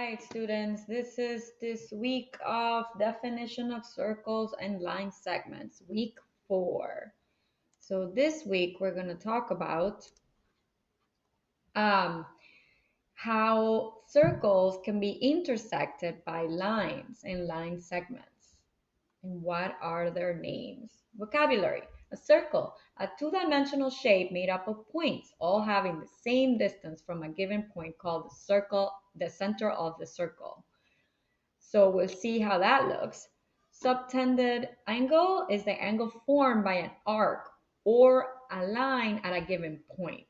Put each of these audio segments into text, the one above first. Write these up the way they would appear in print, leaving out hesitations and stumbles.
right, students, this is this week of definition of circles and line segments, week 4. So this week we're going to talk about um, how circles can be intersected by lines and line segments. And what are their names? Vocabulary. A circle, a two-dimensional shape made up of points, all having the same distance from a given point called the circle, the center of the circle. So we'll see how that looks. Subtended angle is the angle formed by an arc or a line at a given point.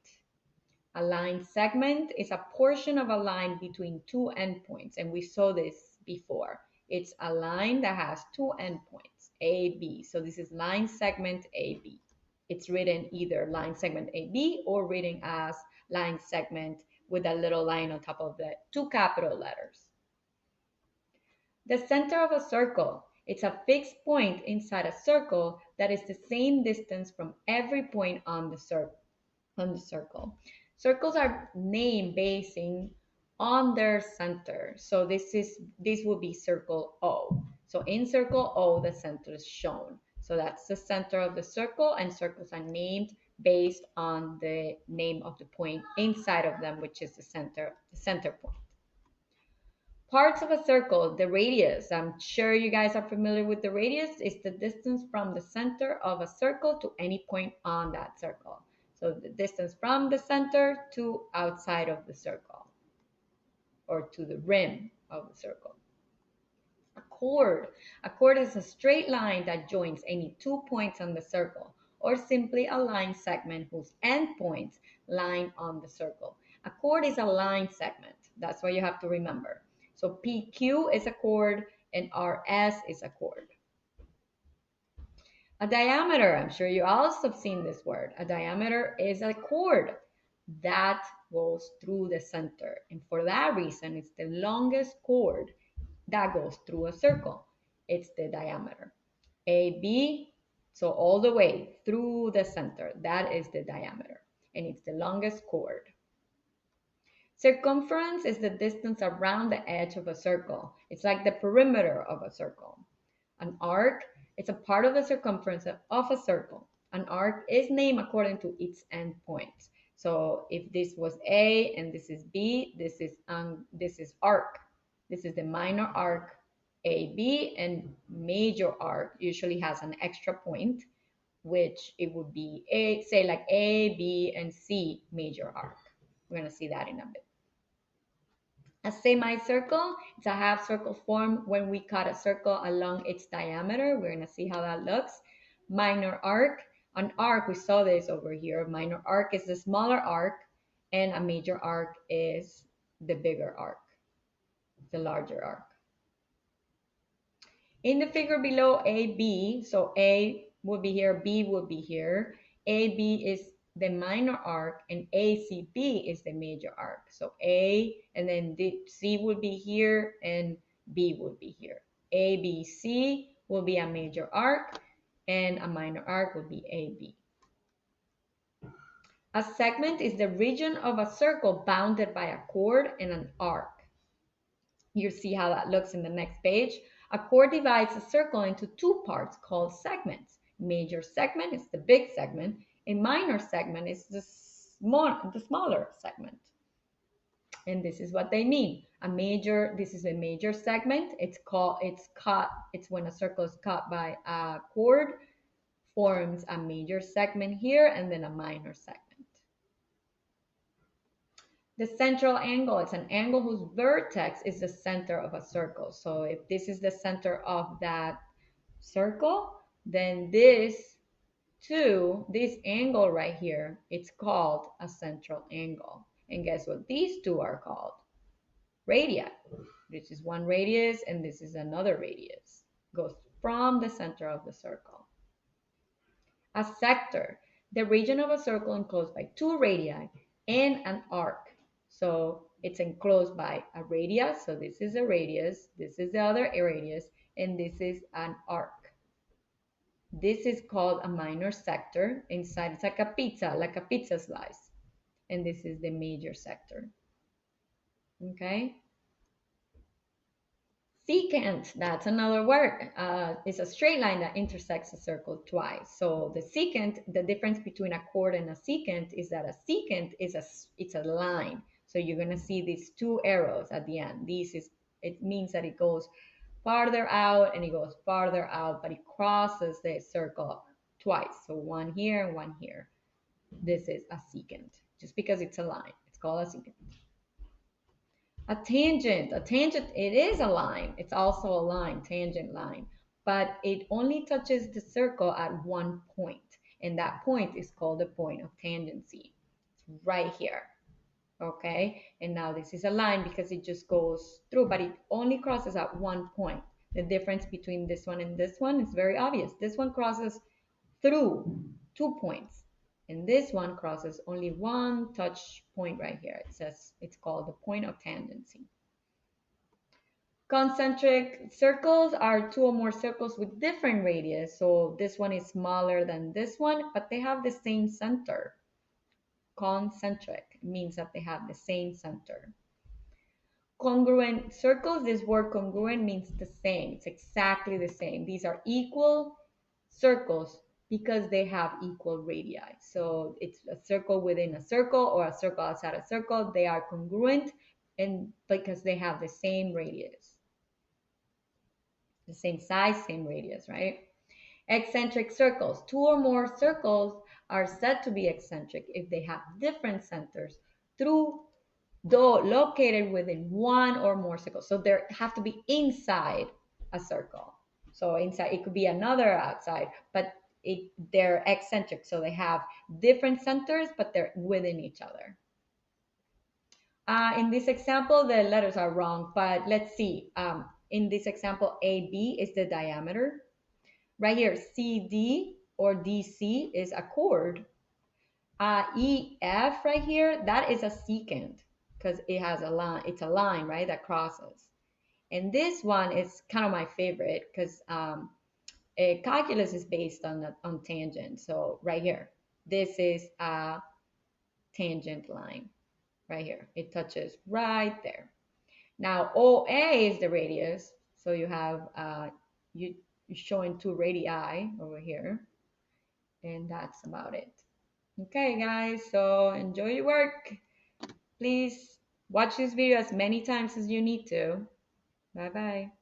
A line segment is a portion of a line between two endpoints, and we saw this before. It's a line that has two endpoints, A, B. So this is line segment AB. It's written either line segment AB or written as line segment with a little line on top of the two capital letters. The center of a circle. It's a fixed point inside a circle that is the same distance from every point on the circle. Circles are named basing on their center. So this will be circle O. So in circle O, the center is shown. So that's the center of the circle, and circles are named based on the name of the point inside of them, which is the center point. Parts of a circle, the radius. I'm sure you guys are familiar with the radius. It's the distance from the center of a circle to any point on that circle. So the distance from the center to outside of the circle or to the rim of the circle. A chord. A chord is a straight line that joins any 2 points on the circle, or simply a line segment whose endpoints line on the circle. A chord is a line segment. That's what you have to remember. So PQ is a chord and RS is a chord. A diameter, I'm sure you also have seen this word. A diameter is a chord that goes through the center. And for that reason, it's the longest chord that goes through a circle. It's the diameter. AB, so all the way through the center, that is the diameter. And it's the longest chord. Circumference is the distance around the edge of a circle. It's like the perimeter of a circle. An arc is a part of the circumference of a circle. An arc is named according to its endpoints. So if this was A and this is B, this is arc. This is the minor arc AB, and major arc usually has an extra point, which it would be A, say like A, B, and C major arc. We're going to see that in a bit. A semicircle, it's a half circle formed when we cut a circle along its diameter. We're going to see how that looks. Minor arc, an arc, we saw this over here. Minor arc is the smaller arc, and a major arc is the bigger arc, the larger arc. In the figure below, AB, so A would be here, B would be here. AB is the minor arc and ACB is the major arc. So A and then C would be here and B would be here. ABC will be a major arc and a minor arc would be AB. A segment is the region of a circle bounded by a chord and an arc. You see how that looks in the next page. A chord divides a circle into two parts called segments. Major segment is the big segment. A minor segment is the smaller segment. And this is what they mean. This is a major segment. It's when a circle is cut by a chord, forms a major segment here and then a minor segment. The central angle, it's an angle whose vertex is the center of a circle. So if this is the center of that circle, then this angle right here, it's called a central angle. And guess what these two are called? Radii. This is one radius and this is another radius. Goes from the center of the circle. A sector, the region of a circle enclosed by two radii and an arc. So it's enclosed by a radius. So this is a radius, this is the other radius, and this is an arc. This is called a minor sector. Inside it's like a pizza slice. And this is the major sector. Okay? Secant, that's another word. It's a straight line that intersects a circle twice. So the secant, the difference between a chord and a secant is that a secant is it's a line. So you're gonna see these two arrows at the end. It means that it goes farther out and it goes farther out, but it crosses the circle twice. So one here and one here. This is a secant, just because it's a line. It's called a secant. A tangent, it is a line. It's also a line, tangent line, but it only touches the circle at one point, and that point is called the point of tangency. It's right here, okay? And now this is a line because it just goes through, but it only crosses at one point. The difference between this one and this one is very obvious. This one crosses through 2 points, and this one crosses only one touch point right here. It says it's called the point of tangency. Concentric circles are two or more circles with different radius. So this one is smaller than this one, but they have the same center. Concentric means that they have the same center. Congruent circles, this word congruent means the same. It's exactly the same. These are equal circles because they have equal radii. So it's a circle within a circle or a circle outside a circle. They are congruent and because they have the same radius, the same size, same radius, right? Eccentric circles. Two or more circles are said to be eccentric if they have different centers through though located within one or more circles. So they have to be inside a circle. So inside, it could be another outside, but they're eccentric. So they have different centers, but they're within each other. In this example, the letters are wrong, but let's see. In this example, AB is the diameter. Right here, CD or DC is a chord. EF right here, that is a secant because it has a line. It's a line, right, that crosses. And this one is kind of my favorite because calculus is based on tangent. So right here, this is a tangent line right here. It touches right there. Now OA is the radius. So you have you're showing two radii over here, and that's about it. Okay, guys, so enjoy your work. Please watch this video as many times as you need to. Bye bye.